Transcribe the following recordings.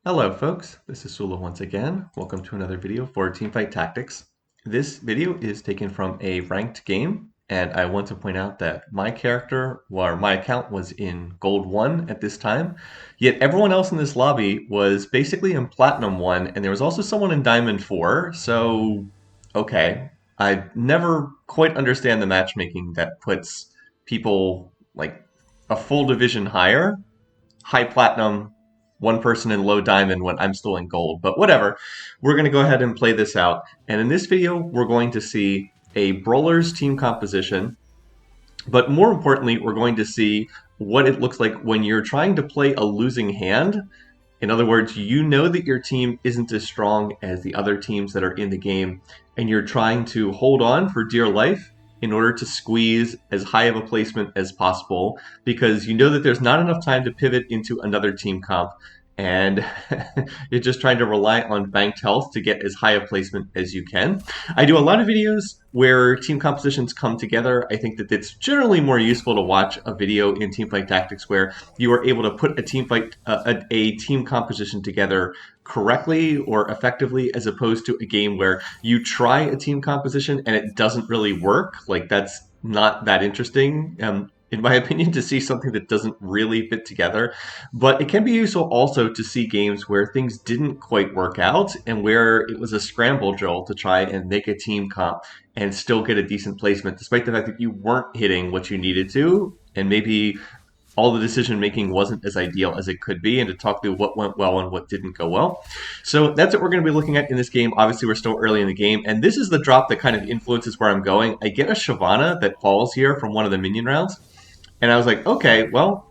Hello folks, this is Sula once again. Welcome to another video for Teamfight Tactics. This video is taken from a ranked game, and I want to point out that my character, or my account, was in Gold 1 at this time, yet everyone else in this lobby was basically in Platinum 1, and there was also someone in Diamond 4, so okay. I never quite understand the matchmaking that puts people like a full division higher, high Platinum, one person in low diamond when I'm still in gold. But whatever, we're going to go ahead and play this out. And in this video, we're going to see a brawler's team composition. But more importantly, we're going to see what it looks like when you're trying to play a losing hand. In other words, you know that your team isn't as strong as the other teams that are in the game, and you're trying to hold on for dear life in order to squeeze as high of a placement as possible, because you know that there's not enough time to pivot into another team comp, and you're just trying to rely on banked health to get as high a placement as you can. I do a lot of videos where team compositions come together. I think that it's generally more useful to watch a video in Teamfight Tactics where you are able to put a team composition together correctly or effectively, as opposed to a game where you try a team composition and it doesn't really work. Like, that's not that interesting. In my opinion, to see something that doesn't really fit together. But it can be useful also to see games where things didn't quite work out and where it was a scramble drill to try and make a team comp and still get a decent placement, despite the fact that you weren't hitting what you needed to, and maybe all the decision making wasn't as ideal as it could be, and to talk through what went well and what didn't go well. So that's what we're going to be looking at in this game. Obviously, we're still early in the game, and this is the drop that kind of influences where I'm going. I get a Shyvana that falls here from one of the minion rounds, and I was like, okay, well,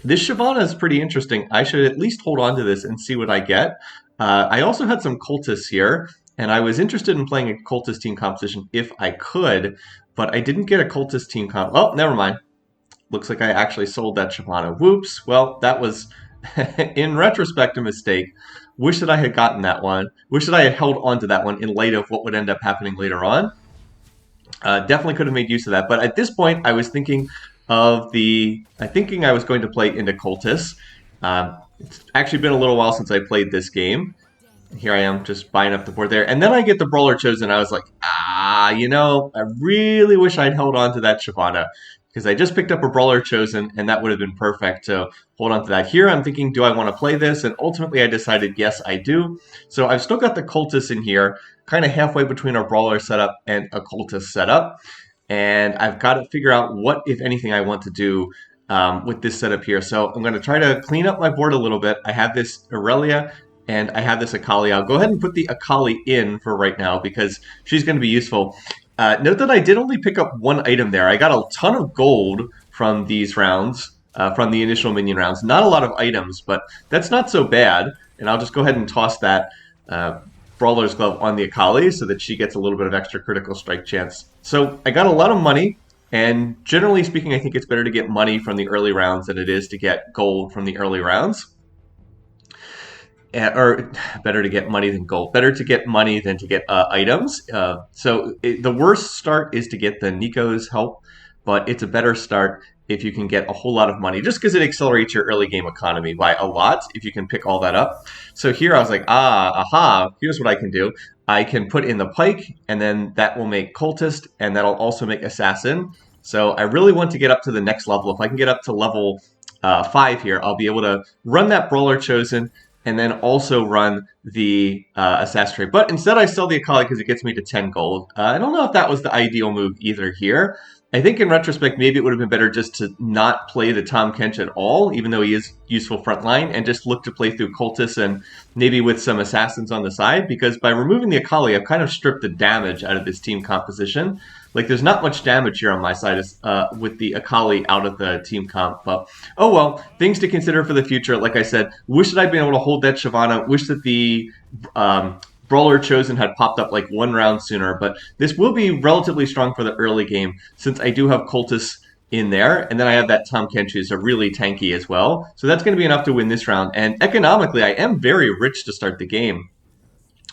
this Shyvana is pretty interesting. I should at least hold on to this and see what I get. I also had some cultists here, and I was interested in playing a cultist team composition if I could, but I didn't get a cultist team comp. Oh, never mind. Looks like I actually sold that Shyvana. Whoops. Well, that was, in retrospect, a mistake. Wish that I had gotten that one. Wish that I had held on to that one in light of what would end up happening later on. Definitely could have made use of that. But at this point, I was thinking I was going to play into cultists. It's actually been a little while since I played this game. Here I am just buying up the board there. And then I get the Brawler chosen. I was like, I really wish I'd held on to that Shyvana, because I just picked up a Brawler chosen, and that would have been perfect to hold on to that. Here I'm thinking, do I want to play this? And ultimately I decided, yes, I do. So I've still got the Cultist in here, kind of halfway between our Brawler setup and a Cultist setup. And I've got to figure out what, if anything, I want to do with this setup here. So I'm going to try to clean up my board a little bit. I have this Aurelia, and I have this Akali. I'll go ahead and put the Akali in for right now because she's going to be useful. Note that I did only pick up one item there. I got a ton of gold from these rounds, from the initial minion rounds. Not a lot of items, but that's not so bad. And I'll just go ahead and toss that Brawler's Glove on the Akali so that she gets a little bit of extra critical strike chance. So I got a lot of money, and generally speaking, I think it's better to get money from the early rounds than it is to get gold from the early rounds. Or better to get money than gold. Better to get money than to get items. The worst start is to get the Nico's help, but it's a better start if you can get a whole lot of money, just because it accelerates your early game economy by a lot if you can pick all that up. So here I was like, here's what I can do. I can put in the Pike, and then that will make Cultist, and that'll also make Assassin. So I really want to get up to the next level. If I can get up to level 5 here, I'll be able to run that Brawler Chosen, and then also run the Assassin trade. But instead I sell the Akali because it gets me to 10 gold. I don't know if that was the ideal move either here. I think in retrospect, maybe it would have been better just to not play the Tahm Kench at all, even though he is useful frontline, and just look to play through Cultists and maybe with some Assassins on the side, because by removing the Akali, I've kind of stripped the damage out of this team composition. Like, there's not much damage here on my side with the Akali out of the team comp. But, oh well, things to consider for the future. Like I said, wish that I'd been able to hold that Shyvana. Wish that the Brawler Chosen had popped up like one round sooner. But this will be relatively strong for the early game, since I do have Cultists in there. And then I have that Tahm Kench, who's a really tanky as well. So that's going to be enough to win this round. And economically, I am very rich to start the game.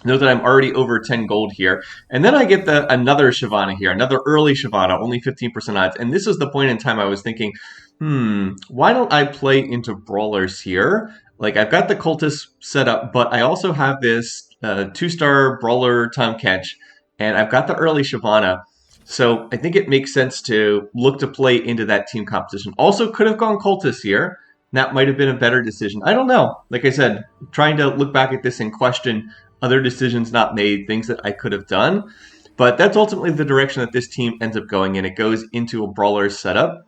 Note that I'm already over 10 gold here. And then I get another Shyvana here, another early Shyvana, only 15% odds. And this is the point in time I was thinking, why don't I play into Brawlers here? Like I've got the cultist set up, but I also have this 2-star brawler Tom Kench, and I've got the early Shyvana. So I think it makes sense to look to play into that team composition. Also could have gone cultist here. That might have been a better decision. I don't know. Like I said, trying to look back at this and question other decisions not made, things that I could have done. But that's ultimately the direction that this team ends up going in. It goes into a brawler's setup.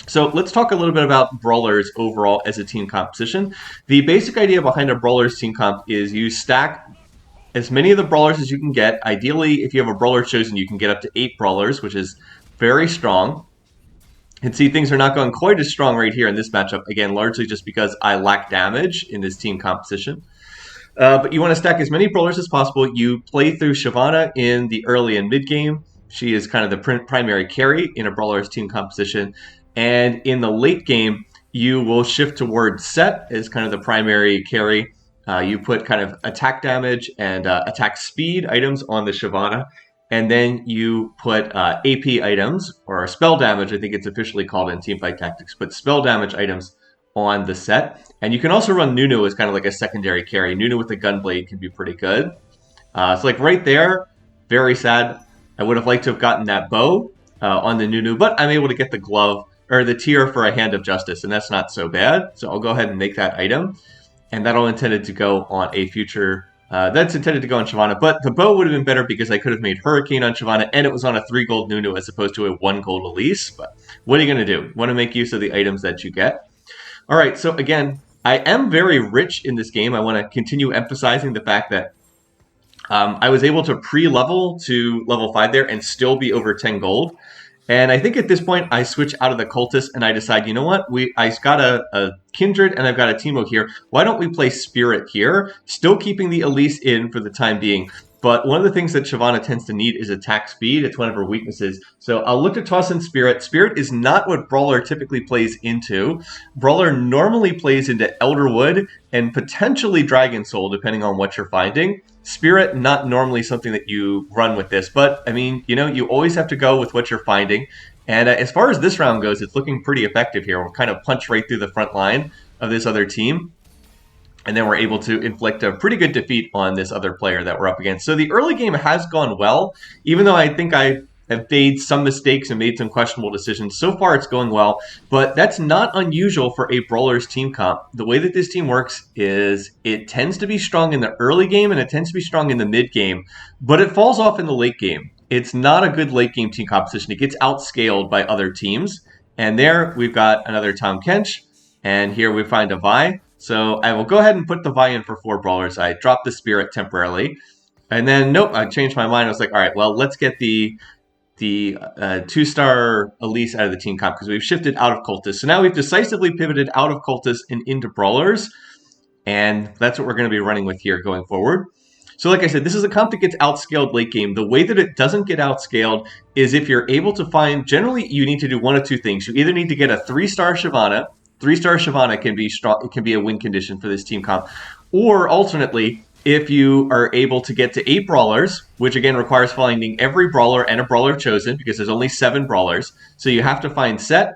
So let's talk a little bit about brawlers overall as a team composition. The basic idea behind a brawlers team comp is you stack as many of the brawlers as you can get. Ideally, if you have a brawler chosen, you can get up to 8 brawlers, which is very strong. And see, things are not going quite as strong right here in this matchup. Again, largely just because I lack damage in this team composition. But you want to stack as many brawlers as possible. You play through Shyvana in the early and mid game. She is kind of the primary carry in a brawler's team composition. And in the late game, you will shift towards Set as kind of the primary carry. You put kind of attack damage and attack speed items on the Shyvana. And then you put AP items, or spell damage, I think it's officially called in Teamfight Tactics, but spell damage items on the Set. And you can also run Nunu as kind of like a secondary carry. Nunu with the Gunblade can be pretty good. So like right there, very sad. I would have liked to have gotten that bow on the Nunu, but I'm able to get the glove, or the tier for a Hand of Justice, and that's not so bad. So I'll go ahead and make that item. And that'll intended to go on a future, that's intended to go on Shyvana, but the bow would have been better because I could have made Hurricane on Shyvana, and it was on a 3 gold Nunu as opposed to a 1 gold Elise. But what are you going to do? You want to make use of the items that you get. All right, so again, I am very rich in this game. I want to continue emphasizing the fact that I was able to pre-level to level 5 there and still be over 10 gold. And I think at this point, I switch out of the cultist and I decide, you know what? I've got a Kindred and I've got a Teemo here. Why don't we play Spirit here? Still keeping the Elise in for the time being. But one of the things that Shyvana tends to need is attack speed. It's one of her weaknesses. So I'll look to toss in Spirit. Spirit is not what Brawler typically plays into. Brawler normally plays into Elderwood and potentially Dragon Soul, depending on what you're finding. Spirit, not normally something that you run with this. But, I mean, you know, you always have to go with what you're finding. And as far as this round goes, it's looking pretty effective here. We'll kind of punch right through the front line of this other team. And then we're able to inflict a pretty good defeat on this other player that we're up against. So the early game has gone well, even though I think I have made some mistakes and made some questionable decisions. So far, it's going well, but that's not unusual for a Brawler's team comp. The way that this team works is it tends to be strong in the early game and it tends to be strong in the mid game, but it falls off in the late game. It's not a good late game team composition. It gets outscaled by other teams. And there we've got another Tom Kench, and here we find a Vi. So I will go ahead and put the Vi in for 4 brawlers. I dropped the Spirit temporarily. And then, nope, I changed my mind. I was like, all right, well, let's get the 2-star Elise out of the team comp because we've shifted out of Cultist. So now we've decisively pivoted out of Cultist and into Brawlers. And that's what we're going to be running with here going forward. So like I said, this is a comp that gets outscaled late game. The way that it doesn't get outscaled is if you're able to find, generally you need to do one of two things. You either need to get a 3-star Shyvana. 3-star Shyvana can be strong. It can be a win condition for this team comp. Or alternately, if you are able to get to 8 brawlers, which again requires finding every brawler and a brawler chosen because there's only 7 brawlers. So you have to find Set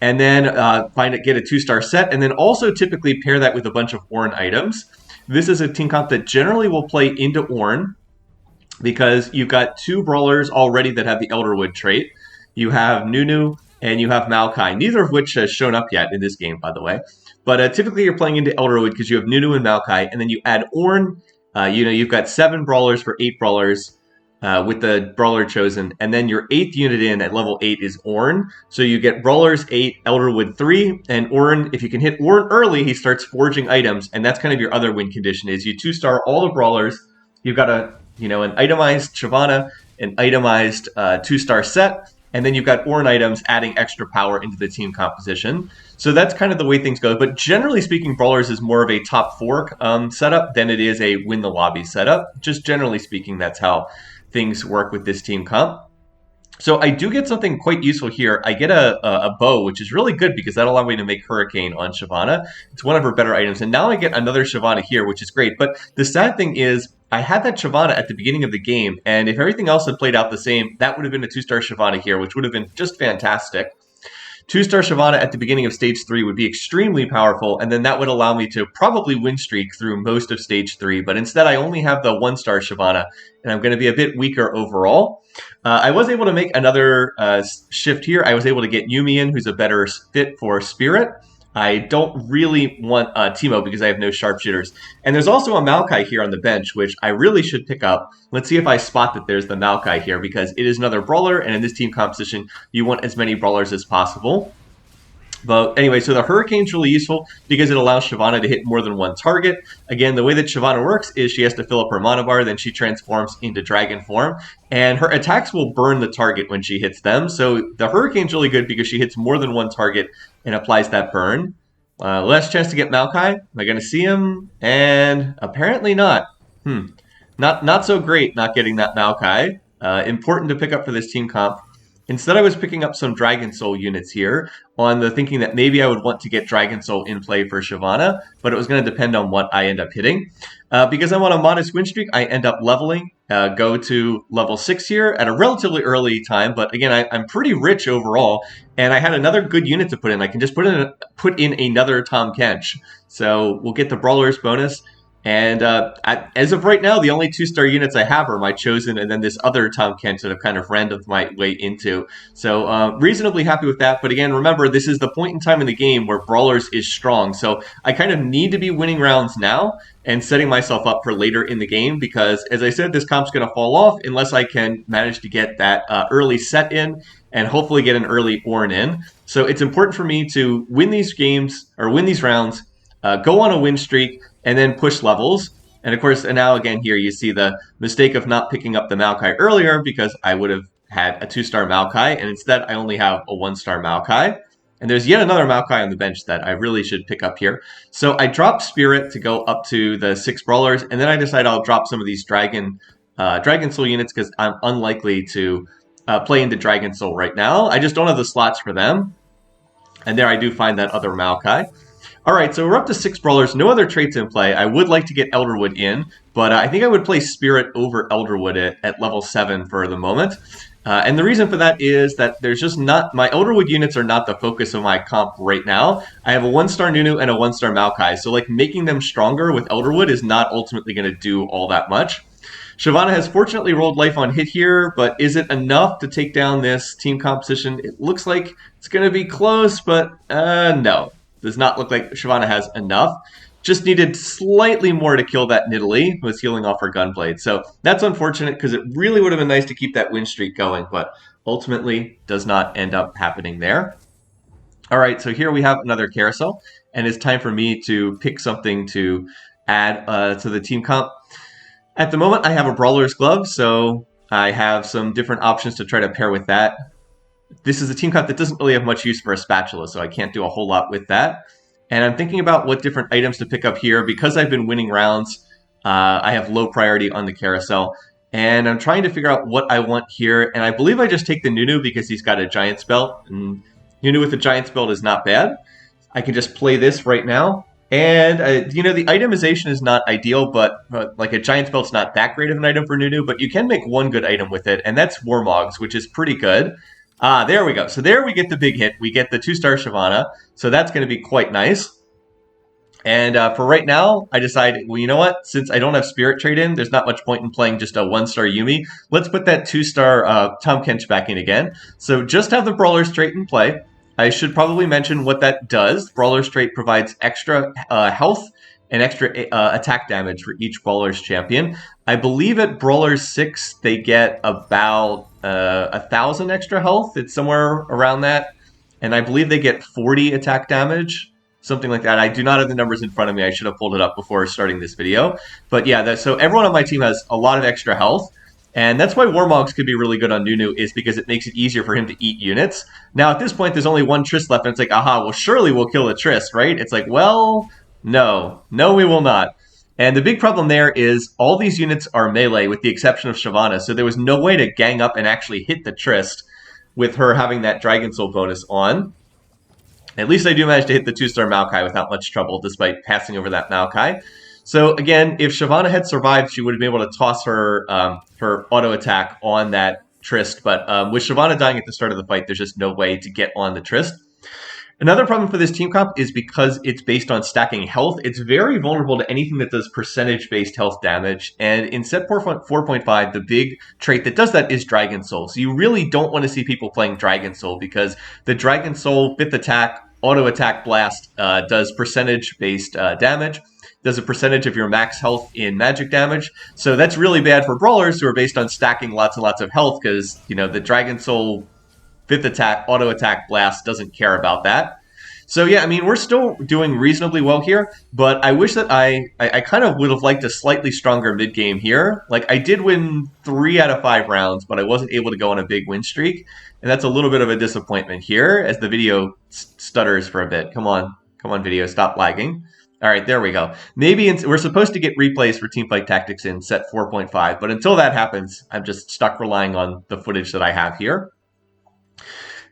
and then get a 2-star Set, and then also typically pair that with a bunch of Ornn items. This is a team comp that generally will play into Ornn because you've got 2 brawlers already that have the Elderwood trait. You have Nunu and you have Maokai, neither of which has shown up yet in this game, by the way. But typically you're playing into Elderwood because you have Nunu and Maokai, and then you add Ornn. You've got 7 brawlers for 8 brawlers with the brawler chosen, and then your 8th unit in at level 8 is Ornn. So you get brawlers 8, Elderwood 3, and Ornn. If you can hit Ornn early, he starts forging items, and that's kind of your other win condition. Is you 2-star all the brawlers. You've got an itemized Shyvana, an itemized 2-star Set. And then you've got Ornn items adding extra power into the team composition. So that's kind of the way things go. But generally speaking, Brawlers is more of a top 4 setup than it is a win the lobby setup. Just generally speaking, that's how things work with this team comp. So I do get something quite useful here. I get a bow, which is really good because that'll allow me to make Hurricane on Shyvana. It's one of her better items. And now I get another Shyvana here, which is great. But the sad thing is, I had that Shyvana at the beginning of the game, and if everything else had played out the same, that would have been a 2-star Shyvana here, which would have been just fantastic. 2-star Shyvana at the beginning of stage 3 would be extremely powerful, and then that would allow me to probably win streak through most of stage 3, but instead I only have the 1-star Shyvana, and I'm going to be a bit weaker overall. I was able to make another shift here. I was able to get Yuumi in, who's a better fit for Spirit. I don't really want Teemo because I have no sharpshooters. And there's also a Maokai here on the bench, which I really should pick up. Let's see if I spot that there's the Maokai here, because it is another brawler, and in this team composition, you want as many brawlers as possible. But anyway, so the Hurricane's really useful because it allows Shyvana to hit more than one target. Again, the way that Shyvana works is she has to fill up her mana bar, then she transforms into dragon form, and her attacks will burn the target when she hits them. So the Hurricane's really good because she hits more than one target and applies that burn. Last chance to get Maokai. Am I going to see him? And apparently not. Not so great not getting that Maokai. Important to pick up for this team comp. Instead, I was picking up some Dragon Soul units here on the thinking that maybe I would want to get Dragon Soul in play for Shyvana, but it was going to depend on what I end up hitting. Because I'm on a modest win streak, I end up leveling, go to level 6 here at a relatively early time, but again, I'm pretty rich overall, and I had another good unit to put in. I can just put in another Tahm Kench. So we'll get the Brawlers bonus. And as of right now, the only 2-star units I have are my Chosen and then this other Tahm Kench that I've kind of randomed my way into. So reasonably happy with that. But again, remember, this is the point in time in the game where Brawlers is strong. So I kind of need to be winning rounds now and setting myself up for later in the game because, as I said, this comp's going to fall off unless I can manage to get that early set in and hopefully get an early Ornn in. So it's important for me to win these games or win these rounds, go on a win streak, and then push levels. And of course, and now again here you see the mistake of not picking up the Maokai earlier because I would have had a 2-star Maokai, and instead I only have a 1-star Maokai. And there's yet another Maokai on the bench that I really should pick up here. So I dropped Spirit to go up to the 6 Brawlers, and then I decide I'll drop some of these Dragon Soul units because I'm unlikely to play into Dragon Soul right now. I just don't have the slots for them. And there I do find that other Maokai. Alright, so we're up to 6 Brawlers, no other traits in play. I would like to get Elderwood in, but I think I would play Spirit over Elderwood at level 7 for the moment. And the reason for that is that there's just not... My Elderwood units are not the focus of my comp right now. I have a 1-star Nunu and a 1-star Maokai, so like making them stronger with Elderwood is not ultimately going to do all that much. Shyvana has fortunately rolled life on hit here, but is it enough to take down this team composition? It looks like it's going to be close, but no. Does not look like Shyvana has enough. Just needed slightly more to kill that Nidalee, who was healing off her Gunblade. So that's unfortunate because it really would have been nice to keep that win streak going, but ultimately does not end up happening there. All right, so here we have another carousel, and it's time for me to pick something to add to the team comp. At the moment, I have a Brawler's Glove, so I have some different options to try to pair with that. This is a team comp that doesn't really have much use for a spatula, so I can't do a whole lot with that. And I'm thinking about what different items to pick up here. Because I've been winning rounds, I have low priority on the carousel. And I'm trying to figure out what I want here. And I believe I just take the Nunu because he's got a Giant's Belt. And Nunu with a Giant's Belt is not bad. I can just play this right now. And, you know, the itemization is not ideal, but like a Giant's Belt's not that great of an item for Nunu. But you can make one good item with it, and that's Warmogs, which is pretty good. There we go. So there we get the big hit. We get the 2-star Shyvana. So that's going to be quite nice. And for right now, I decided, well, you know what? Since I don't have Spirit Trade in, there's not much point in playing just a 1-star Yuumi. Let's put that 2-star Tahm Kench back in again. So just have the Brawler's Trait in play. I should probably mention what that does. Brawler's Trait provides extra health and extra attack damage for each Brawler's champion. I believe at Brawler's 6, they get about 1,000 extra health. It's somewhere around that. And I believe they get 40 attack damage, something like that. I do not have the numbers in front of me. I should have pulled it up before starting this video. But yeah, so everyone on my team has a lot of extra health. And that's why Warmogs could be really good on Nunu, is because it makes it easier for him to eat units. Now, at this point, there's only one Triss left, and it's like, aha, well, surely we'll kill the Triss, right? It's like, well, no, we will not. And the big problem there is all these units are melee, with the exception of Shyvana, so there was no way to gang up and actually hit the Triss with her having that Dragon Soul bonus on. At least I do manage to hit the 2-star Maokai without much trouble, despite passing over that Maokai. So again, if Shyvana had survived, she would have been able to toss her her auto attack on that Trist. But with Shyvana dying at the start of the fight, there's just no way to get on the Trist. Another problem for this team comp is because it's based on stacking health, it's very vulnerable to anything that does percentage-based health damage. And in set 4.5, the big trait that does that is Dragon Soul. So you really don't want to see people playing Dragon Soul because the Dragon Soul 5th attack, auto attack blast does percentage-based damage. Does a percentage of your max health in magic damage. So that's really bad for brawlers who are based on stacking lots and lots of health because, you know, the Dragon Soul 5th attack, auto attack blast doesn't care about that. So yeah, I mean, we're still doing reasonably well here, but I wish that I kind of would have liked a slightly stronger mid game here. Like I did win 3 out of 5 rounds, but I wasn't able to go on a big win streak, and that's a little bit of a disappointment here as the video stutters for a bit. Come on, video, stop lagging. All right, there we go. Maybe we're supposed to get replays for Teamfight Tactics in set 4.5, but until that happens, I'm just stuck relying on the footage that I have here.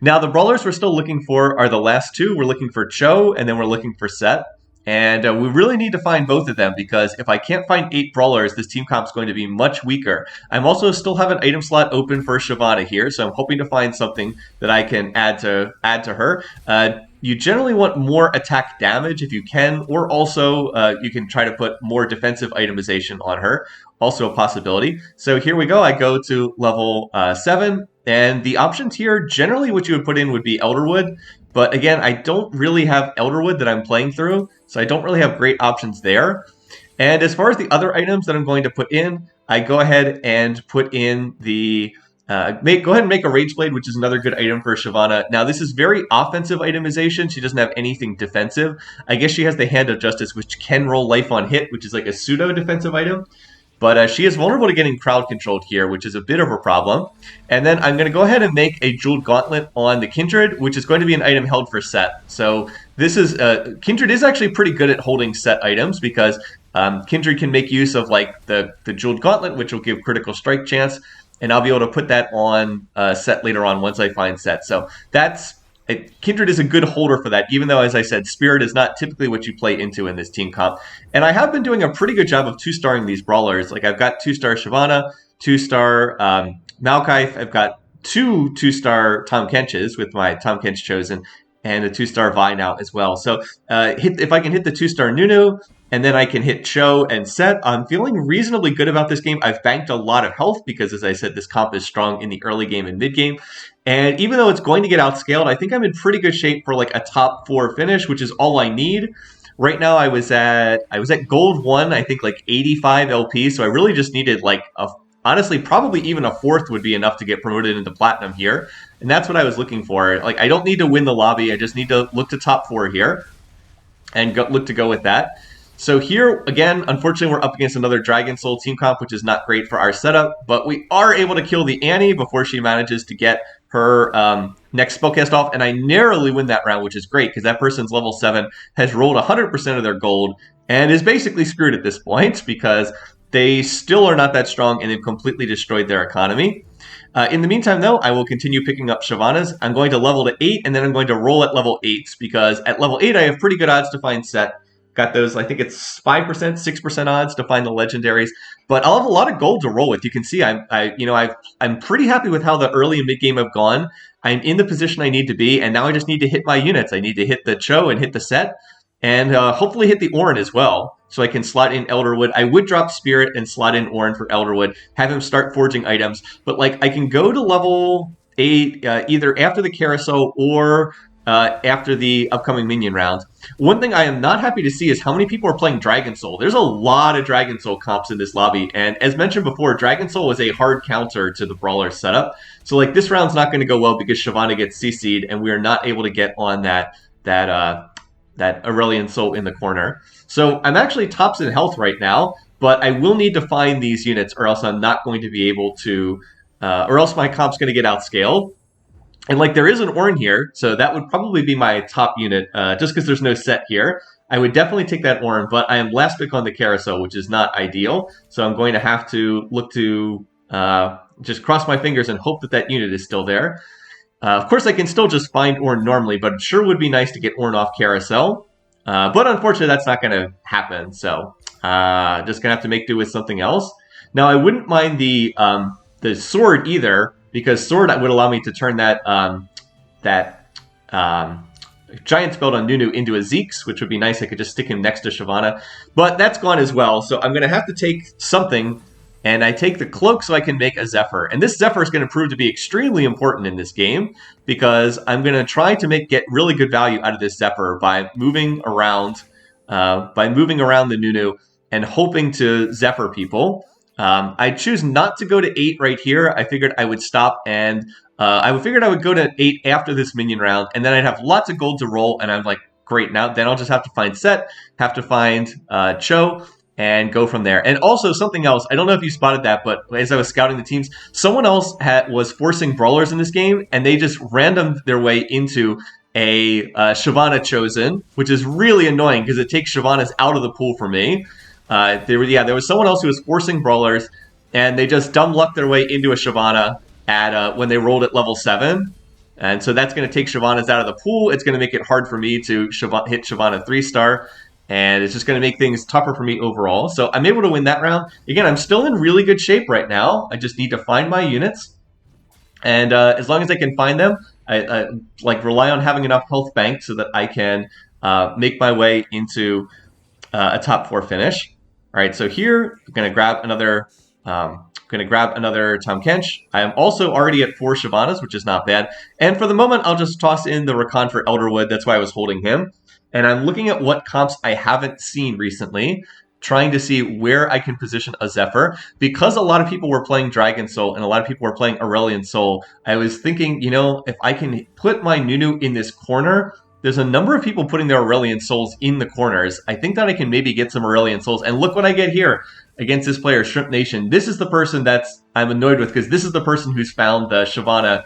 Now, the brawlers we're still looking for are the last two. We're looking for Cho, and then we're looking for Set. And we really need to find both of them because if I can't find 8 brawlers, this team comp is going to be much weaker. I'm also still have an item slot open for Shyvana here, so I'm hoping to find something that I can add to her. You generally want more attack damage if you can, or also you can try to put more defensive itemization on her. Also a possibility. So here we go. I go to level 7. And the options here, generally what you would put in would be Elderwood. But again, I don't really have Elderwood that I'm playing through, so I don't really have great options there. And as far as the other items that I'm going to put in, I go ahead and put in the... go ahead and make a Rage Blade, which is another good item for Shyvana. Now, this is very offensive itemization. She doesn't have anything defensive. I guess she has the Hand of Justice, which can roll life on hit, which is like a pseudo-defensive item. But she is vulnerable to getting crowd controlled here, which is a bit of a problem. And then I'm going to go ahead and make a Jeweled Gauntlet on the Kindred, which is going to be an item held for Set. So this is Kindred is actually pretty good at holding Set items because Kindred can make use of like the Jeweled Gauntlet, which will give critical strike chance. And I'll be able to put that on Set later on once I find Set. So Kindred is a good holder for that, even though, as I said, Spirit is not typically what you play into in this team comp. And I have been doing a pretty good job of 2-starring these brawlers. Like, I've got 2-star Shyvana, 2-star Malkaith, I've got 2 2-star Tahm Kenches with my Tahm Kench chosen, and a 2-star Vi now as well. So if I can hit the 2-star Nunu, and then I can hit Cho and Set, I'm feeling reasonably good about this game. I've banked a lot of health because, as I said, this comp is strong in the early game and mid game. And even though it's going to get outscaled, I think I'm in pretty good shape for like a top 4 finish, which is all I need. Right now, I was at gold 1, I think like 85 LP, so I really just needed like honestly, probably even a 4th would be enough to get promoted into platinum here. And that's what I was looking for. Like, I don't need to win the lobby. I just need to look to top 4 here and look to go with that. So here, again, unfortunately, we're up against another Dragon Soul team comp, which is not great for our setup. But we are able to kill the Annie before she manages to get her next spellcast off. And I narrowly win that round, which is great because that person's level 7 has rolled 100% of their gold and is basically screwed at this point because they still are not that strong and they've completely destroyed their economy. In the meantime, though, I will continue picking up Shyvana's. I'm going to level to 8, and then I'm going to roll at level 8 because at level 8, I have pretty good odds to find Set. Got those, I think it's 5%, 6% odds to find the legendaries. But I'll have a lot of gold to roll with. You can see I'm pretty happy with how the early and mid game have gone. I'm in the position I need to be, and now I just need to hit my units. I need to hit the Cho and hit the Set, and hopefully hit the Orin as well, so I can slot in Elderwood. I would drop Spirit and slot in Orin for Elderwood, have him start forging items. But like, I can go to level 8 either after the carousel or after the upcoming minion round. One thing I am not happy to see is how many people are playing Dragon Soul. There's a lot of Dragon Soul comps in this lobby, and as mentioned before, Dragon Soul was a hard counter to the Brawler setup. So like, this round's not going to go well because Shyvana gets CC'd, and we are not able to get on that Aurelion Soul in the corner. So I'm actually tops in health right now, but I will need to find these units or else I'm not going to be able to, or else my comp's going to get outscaled. And like, there is an Orin here, so that would probably be my top unit, just because there's no Set here. I would definitely take that Orin, but I am last pick on the carousel, which is not ideal. So I'm going to have to look to just cross my fingers and hope that that unit is still there. Of course, I can still just find Orin normally, but it sure would be nice to get Orin off carousel. But unfortunately, that's not going to happen, so just going to have to make do with something else. Now, I wouldn't mind the sword either, because sword would allow me to turn that giant spelled on Nunu into a Zeke's, which would be nice. I could just stick him next to Shyvana. But that's gone as well, so I'm going to have to take something, and I take the Cloak so I can make a Zephyr. And this Zephyr is going to prove to be extremely important in this game, because I'm going to try to get really good value out of this Zephyr by moving around the Nunu and hoping to Zephyr people. I choose not to go to 8 right here. I figured I would stop, and I figured I would go to 8 after this minion round, and then I'd have lots of gold to roll, and I'm like, great, now then I'll just have to find Set, have to find Cho, and go from there. And also something else, I don't know if you spotted that, but as I was scouting the teams, someone else was forcing brawlers in this game, and they just randomed their way into a Shyvana Chosen, which is really annoying because it takes Shyvana's out of the pool for me. There was someone else who was forcing brawlers, and they just dumb lucked their way into a Shyvana when they rolled at level 7. And so that's going to take Shyvana's out of the pool. It's going to make it hard for me to hit Shyvana 3-star, and it's just going to make things tougher for me overall. So I'm able to win that round. Again, I'm still in really good shape right now. I just need to find my units, and as long as I can find them, I rely on having enough health bank so that I can make my way into a top 4 finish. All right, so here I'm going to grab another Tom Kench. I am also already at 4 Shyvanas, which is not bad. And for the moment, I'll just toss in the Rakan for Elderwood. That's why I was holding him. And I'm looking at what comps I haven't seen recently, trying to see where I can position a Zephyr. Because a lot of people were playing Dragon Soul and a lot of people were playing Aurelion Soul, I was thinking, if I can put my Nunu in this corner, there's a number of people putting their Aurelion Souls in the corners. I think that I can maybe get some Aurelion Souls. And look what I get here against this player, Shrimp Nation. This is the person I'm annoyed with, because this is the person who's found the Shyvana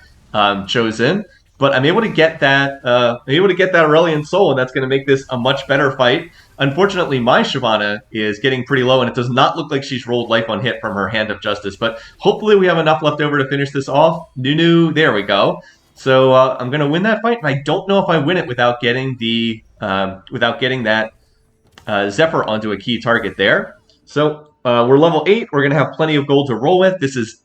Chosen. But I'm able to get that Aurelion Soul, and that's going to make this a much better fight. Unfortunately, my Shyvana is getting pretty low, and it does not look like she's rolled life on hit from her Hand of Justice. But hopefully we have enough left over to finish this off. Nunu, there we go. So I'm going to win that fight, and I don't know if I win it without getting that Zephyr onto a key target there. So we're level 8. We're going to have plenty of gold to roll with. This is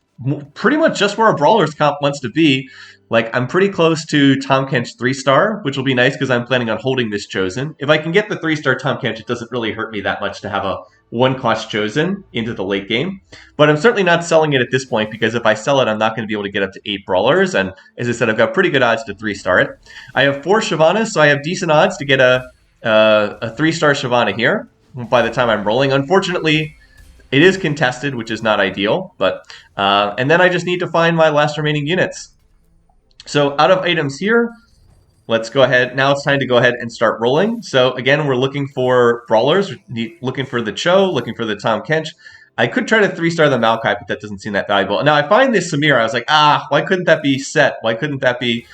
pretty much just where a Brawler's comp wants to be. Like, I'm pretty close to Tom Kench 3-star, which will be nice because I'm planning on holding this Chosen. If I can get the 3-star Tom Kench, it doesn't really hurt me that much to have a 1-cost Chosen into the late game. But I'm certainly not selling it at this point, because if I sell it, I'm not going to be able to get up to 8 Brawlers. And as I said, I've got pretty good odds to 3-star it. I have 4 Shyvanas, so I have decent odds to get a 3-star Shyvana here by the time I'm rolling. Unfortunately, it is contested, which is not ideal. But and then I just need to find my last remaining units. So out of items here, let's go ahead. Now it's time to go ahead and start rolling. So again, we're looking for Brawlers, looking for the Cho, looking for the Tom Kench. I could try to 3-star the Maokai, but that doesn't seem that valuable. Now I find this Samir. I was like, why couldn't that be Set? Why couldn't that be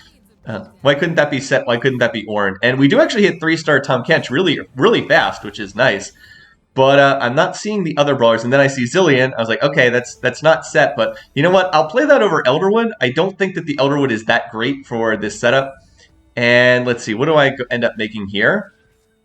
Set? Why couldn't that be Ornn? And we do actually hit 3-star Tom Kench really, really fast, which is nice. But I'm not seeing the other Brawlers. And then I see Zilean. I was like, okay, that's not Set. But you know what? I'll play that over Elderwood. I don't think that the Elderwood is that great for this setup. And let's see, what do I end up making here?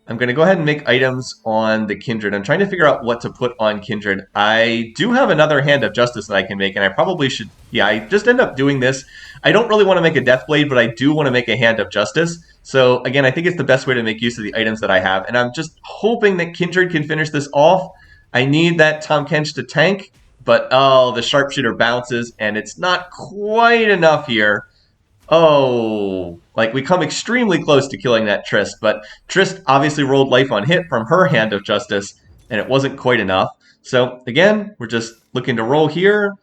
I'm going to go ahead and make items on the Kindred. I'm trying to figure out what to put on Kindred. I do have another Hand of Justice that I can make, and I probably should... Yeah, I just end up doing this. I don't really want to make a Deathblade, but I do want to make a Hand of Justice. So, again, I think it's the best way to make use of the items that I have. And I'm just hoping that Kindred can finish this off. I need that Tom Kench to tank, but, oh, the Sharpshooter bounces, and it's not quite enough here. Oh, like, we come extremely close to killing that Trist, but Trist obviously rolled life on hit from her Hand of Justice, and it wasn't quite enough. So, again, we're just looking to roll here.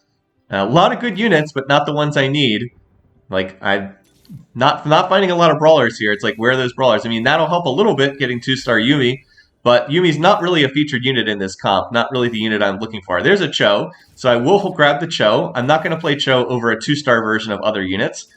A lot of good units, but not the ones I need. Like, I'm not finding a lot of Brawlers here. It's like, where are those Brawlers? I mean, that'll help a little bit getting 2-star Yuumi, but Yumi's not really a featured unit in this comp, not really the unit I'm looking for. There's a Cho, so I will grab the Cho. I'm not going to play Cho over a 2-star version of other units.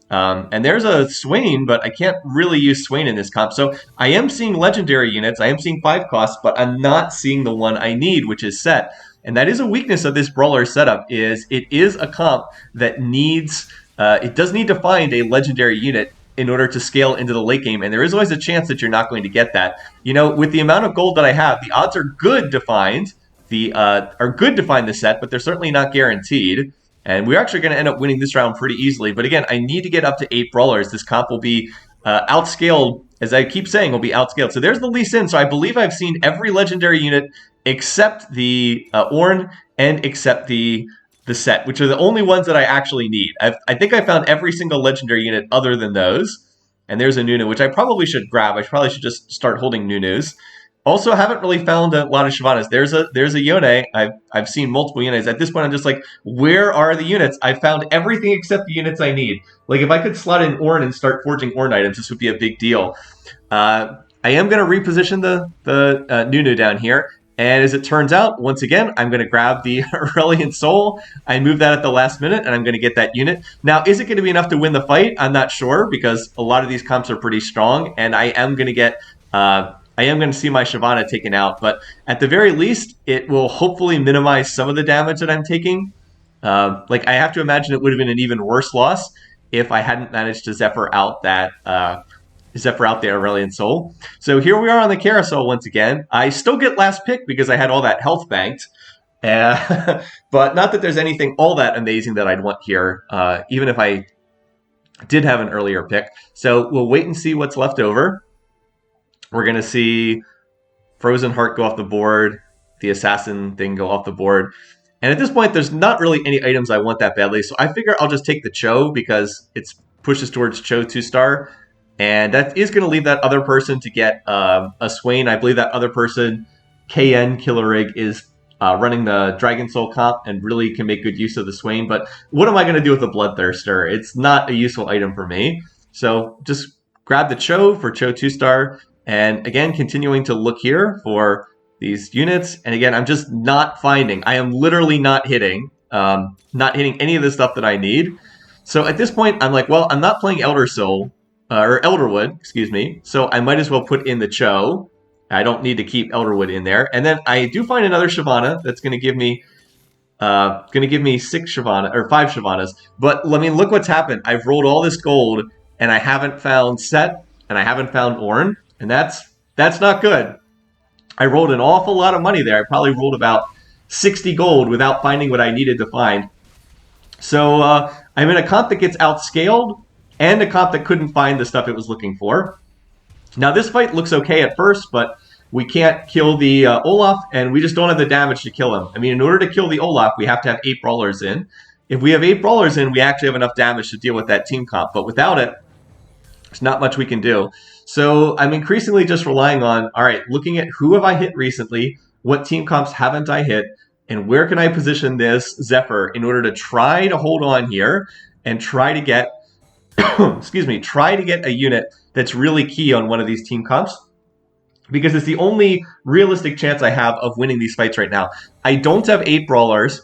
And there's a Swain, but I can't really use Swain in this comp. So I am seeing legendary units. I am seeing 5 costs, but I'm not seeing the one I need, which is Set. And that is a weakness of this Brawler setup, is it is a comp that needs... it does need to find a legendary unit in order to scale into the late game, and there is always a chance that you're not going to get that. You know, with the amount of gold that I have, the odds are good to find the Set, but they're certainly not guaranteed. And we're actually going to end up winning this round pretty easily. But again, I need to get up to 8 Brawlers. This comp will be outscaled as I keep saying, will be outscaled. So there's the Lee Sin. So I believe I've seen every legendary unit except the Ornn and except the set, which are the only ones that I actually need. I think I found every single legendary unit other than those. And there's a Nunu, which I probably should grab. I probably should just start holding Nunus. Also, haven't really found a lot of Shyvanas. There's a Yone. I've seen multiple units. At this point, I'm just like, where are the units? I found everything except the units I need. Like, if I could slot in Ornn and start forging Ornn items, this would be a big deal. I am going to reposition the Nunu down here. And as it turns out, once again, I'm going to grab the Aurelian Soul. I move that at the last minute, and I'm going to get that unit. Now, is it going to be enough to win the fight? I'm not sure, because a lot of these comps are pretty strong, and I am going to get... I am going to see my Shyvana taken out, but at the very least, it will hopefully minimize some of the damage that I'm taking. Like, I have to imagine it would have been an even worse loss if I hadn't managed to Zephyr out that the Aurelian Soul. So here we are on the carousel once again. I still get last pick because I had all that health banked. But not that there's anything all that amazing that I'd want here, even if I did have an earlier pick. So we'll wait and see what's left over. We're going to see Frozen Heart go off the board, the Assassin thing go off the board. And at this point, there's not really any items I want that badly. So I figure I'll just take the Cho because it pushes towards Cho 2-star. And that is going to leave that other person to get a Swain. I believe that other person, KN Killerig, is running the Dragon Soul comp and really can make good use of the Swain. But what am I going to do with the Bloodthirster? It's not a useful item for me. So just grab the Cho for Cho 2-star. And again, continuing to look here for these units. And again, I'm just not finding. I am literally not hitting any of the stuff that I need. So at this point, I'm like, well, I'm not playing Elder Soul, or Elderwood, excuse me. So I might as well put in the Cho. I don't need to keep Elderwood in there. And then I do find another Shyvana that's going to give me 6 Shyvana, or 5 Shyvanas. But I mean, look what's happened. I've rolled all this gold, and I haven't found Set, and I haven't found Ornn. And that's not good. I rolled an awful lot of money there. I probably rolled about 60 gold without finding what I needed to find. So I'm in a comp that gets outscaled and a comp that couldn't find the stuff it was looking for. Now this fight looks okay at first, but we can't kill the Olaf, and we just don't have the damage to kill him. I mean, in order to kill the Olaf, we have to have 8 Brawlers in. If we have 8 Brawlers in, we actually have enough damage to deal with that team comp. But without it, there's not much we can do. So I'm increasingly just relying on, all right, looking at who have I hit recently, what team comps haven't I hit, and where can I position this Zephyr in order to try to hold on here and try to get, try to get a unit that's really key on one of these team comps, because it's the only realistic chance I have of winning these fights right now. I don't have 8 Brawlers.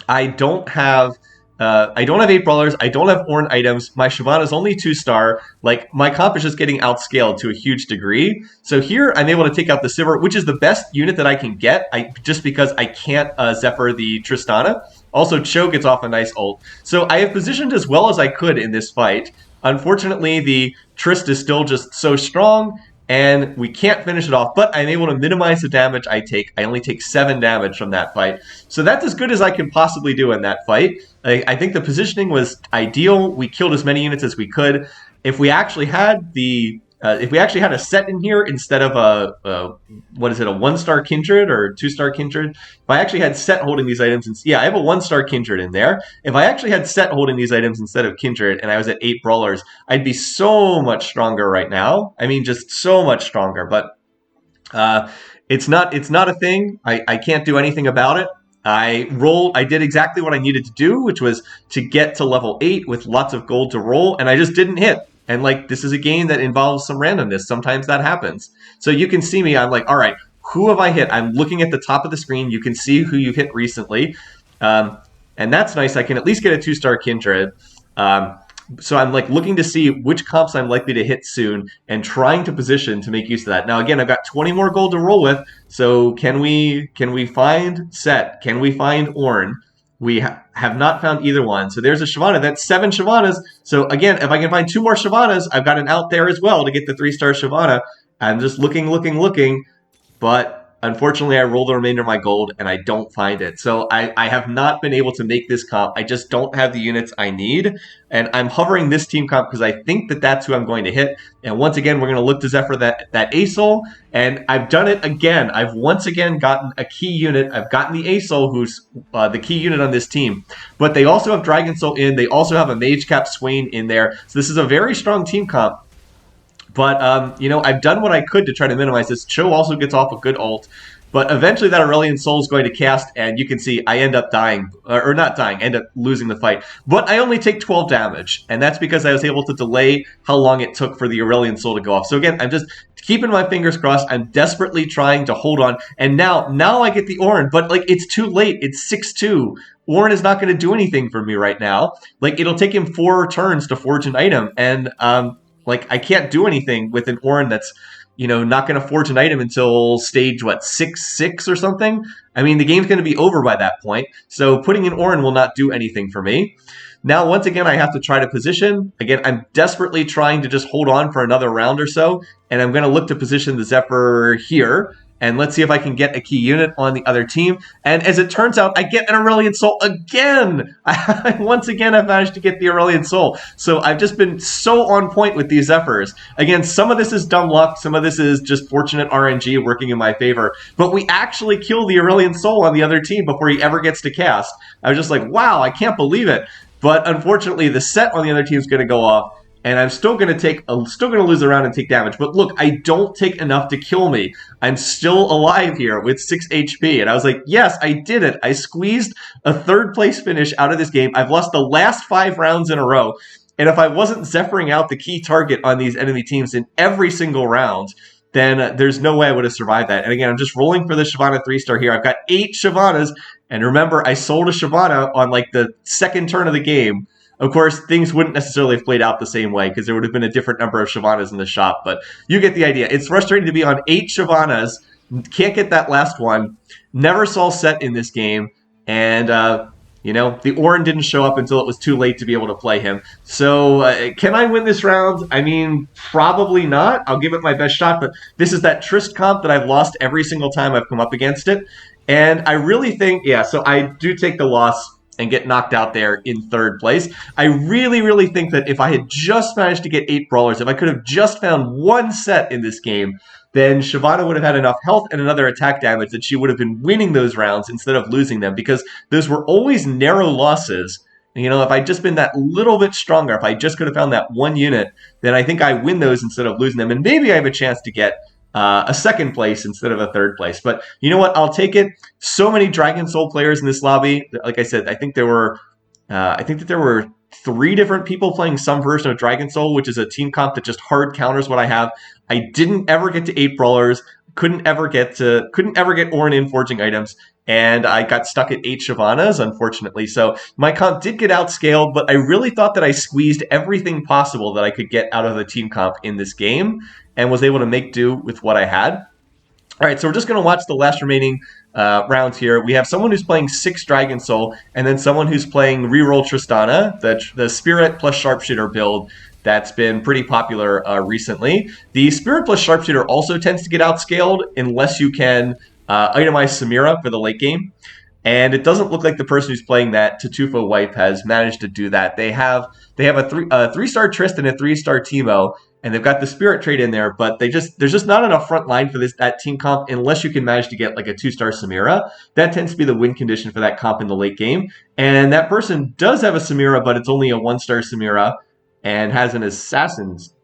I don't have 8 Brawlers. I don't have Ornn items. My Shyvana's only 2-star. Like, my comp is just getting outscaled to a huge degree. So here, I'm able to take out the Sivir, which is the best unit that I can get, just because I can't Zephyr the Tristana. Also, Cho gets off a nice ult. So I have positioned as well as I could in this fight. Unfortunately, the Trist is still just so strong, and we can't finish it off, but I'm able to minimize the damage I take. I only take 7 damage from that fight. So that's as good as I can possibly do in that fight. I think the positioning was ideal. We killed as many units as we could. If we actually had a set in here instead of a 1-star Kindred or 2-star Kindred, if I actually had Set holding these items, yeah, I have a 1-star Kindred in there. If I actually had Set holding these items instead of Kindred, and I was at 8 Brawlers, I'd be so much stronger right now. I mean, just so much stronger. But it's not a thing. I can't do anything about it. I did exactly what I needed to do, which was to get to level 8 with lots of gold to roll, and I just didn't hit. And, like, this is a game that involves some randomness. Sometimes that happens. So you can see me. I'm like, all right, who have I hit? I'm looking at the top of the screen. You can see who you've hit recently. And that's nice. I can at least get a 2-star Kindred. So I'm, like, looking to see which comps I'm likely to hit soon and trying to position to make use of that. Now, again, I've got 20 more gold to roll with. So can we find Set? Can we find Ornn? We have not found either one. So there's a Shyvana. That's 7 Shyvanas. So again, if I can find 2 more Shyvanas, I've got an out there as well to get the 3-star Shyvana. I'm just looking. But unfortunately, I roll the remainder of my gold and I don't find it. So I have not been able to make this comp. I just don't have the units I need. And I'm hovering this team comp because I think that that's who I'm going to hit. And once again, we're going to look to Zephyr that ASOL. And I've done it again. I've once again gotten a key unit. I've gotten the ASOL, who's the key unit on this team. But they also have Dragon Soul in. They also have a Mage Cap Swain in there. So this is a very strong team comp. But, you know, I've done what I could to try to minimize this. Cho also gets off a good ult. But eventually that Aurelion Soul is going to cast, and you can see I end up dying. Or not dying, I end up losing the fight. But I only take 12 damage, and that's because I was able to delay how long it took for the Aurelion Soul to go off. So again, I'm just keeping my fingers crossed. I'm desperately trying to hold on. And now I get the Orin, but, like, it's too late. It's 6-2. Orin is not going to do anything for me right now. Like, it'll take him 4 turns to forge an item, and, like, I can't do anything with an Orin that's, you know, not going to forge an item until stage, 6-6 or something? I mean, the game's going to be over by that point, so putting an Orin will not do anything for me. Now, once again, I have to try to position. Again, I'm desperately trying to just hold on for another round or so, and I'm going to look to position the Zephyr here. And let's see if I can get a key unit on the other team. And as it turns out, I get an Aurelion Soul again. Once again, I've managed to get the Aurelion Soul. So I've just been so on point with these Zephyrs. Again, some of this is dumb luck. Some of this is just fortunate RNG working in my favor. But we actually kill the Aurelion Soul on the other team before he ever gets to cast. I was just like, wow, I can't believe it. But unfortunately, the set on the other team is going to go off. And I'm still going to lose a round and take damage. But look, I don't take enough to kill me. I'm still alive here with 6 HP. And I was like, yes, I did it. I squeezed a 3rd place finish out of this game. I've lost the last 5 rounds in a row. And if I wasn't Zephyring out the key target on these enemy teams in every single round, then there's no way I would have survived that. And again, I'm just rolling for the Shyvana 3-star here. I've got 8 Shyvanas. And remember, I sold a Shyvana on like the 2nd turn of the game. Of course, things wouldn't necessarily have played out the same way because there would have been a different number of Shyvanas in the shop, but you get the idea. It's frustrating to be on 8 Shyvanas, can't get that last one, never saw set in this game, and, you know, the Orin didn't show up until it was too late to be able to play him. So, can I win this round? I mean, probably not. I'll give it my best shot, but this is that Trist comp that I've lost every single time I've come up against it, and I really think, yeah, so I do take the loss and get knocked out there in 3rd place. I really, really think that if I had just managed to get 8 brawlers, if I could have just found one set in this game, then Shyvana would have had enough health and another attack damage that she would have been winning those rounds instead of losing them, because those were always narrow losses. You know, if I'd just been that little bit stronger, if I just could have found that one unit, then I think I win those instead of losing them, and maybe I have a chance to get a 2nd place instead of a 3rd place. But you know what? I'll take it. So many Dragon Soul players in this lobby. Like I said, I think there were, I think that there were 3 different people playing some version of Dragon Soul, which is a team comp that just hard counters what I have. I didn't ever get to 8 brawlers. Couldn't ever get Orin in forging items, and I got stuck at 8 Shyvanas, unfortunately. So my comp did get outscaled, but I really thought that I squeezed everything possible that I could get out of the team comp in this game, and was able to make do with what I had. All right, so we're just going to watch the last remaining rounds here. We have someone who's playing 6 Dragon Soul, and then someone who's playing Reroll Tristana, the Spirit plus Sharpshooter build that's been pretty popular recently. The Spirit plus Sharpshooter also tends to get outscaled unless you can itemize Samira for the late game. And it doesn't look like the person who's playing that Tatufo wipe has managed to do that. They have a 3-star Trist and a 3-star Teemo, and they've got the Spirit trait in there, but there's just not enough front line for that team comp unless you can manage to get like a 2-star Samira. That tends to be the win condition for that comp in the late game. And that person does have a Samira, but it's only a 1-star Samira and has an Assassin's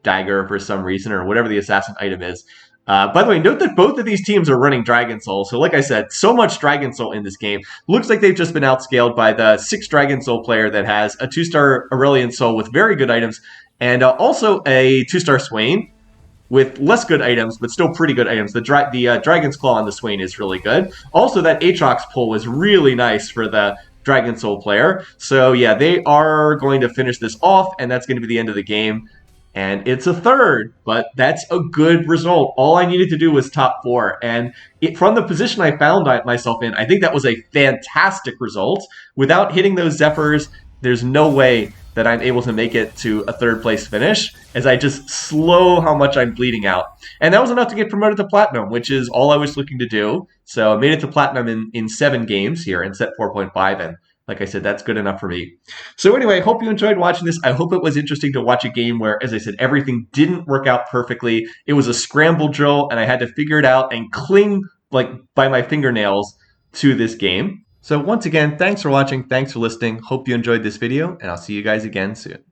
Dagger for some reason, or whatever the Assassin item is. By the way, note that both of these teams are running Dragon Soul. So like I said, so much Dragon Soul in this game. Looks like they've just been outscaled by the 6 Dragon Soul player that has a 2-star Aurelion Soul with very good items, and also a 2-star Swain with less good items, but still pretty good items. The Dragon's Claw on the Swain is really good. Also, that Aatrox pull was really nice for the Dragon Soul player. So yeah, they are going to finish this off, and that's going to be the end of the game. And it's a 3rd, but that's a good result. All I needed to do was top 4. And from the position I found myself in, I think that was a fantastic result. Without hitting those Zephyrs, there's no way that I'm able to make it to a third place finish as I just slow how much I'm bleeding out. And that was enough to get promoted to platinum, which is all I was looking to do. So I made it to platinum in 7 games here in set 4.5, and like I said, that's good enough for me. So anyway, I hope you enjoyed watching this. I hope it was interesting to watch a game where, as I said, everything didn't work out perfectly. It was a scramble drill, and I had to figure it out and cling like by my fingernails to this game. So once again, thanks for watching. Thanks for listening. Hope you enjoyed this video, and I'll see you guys again soon.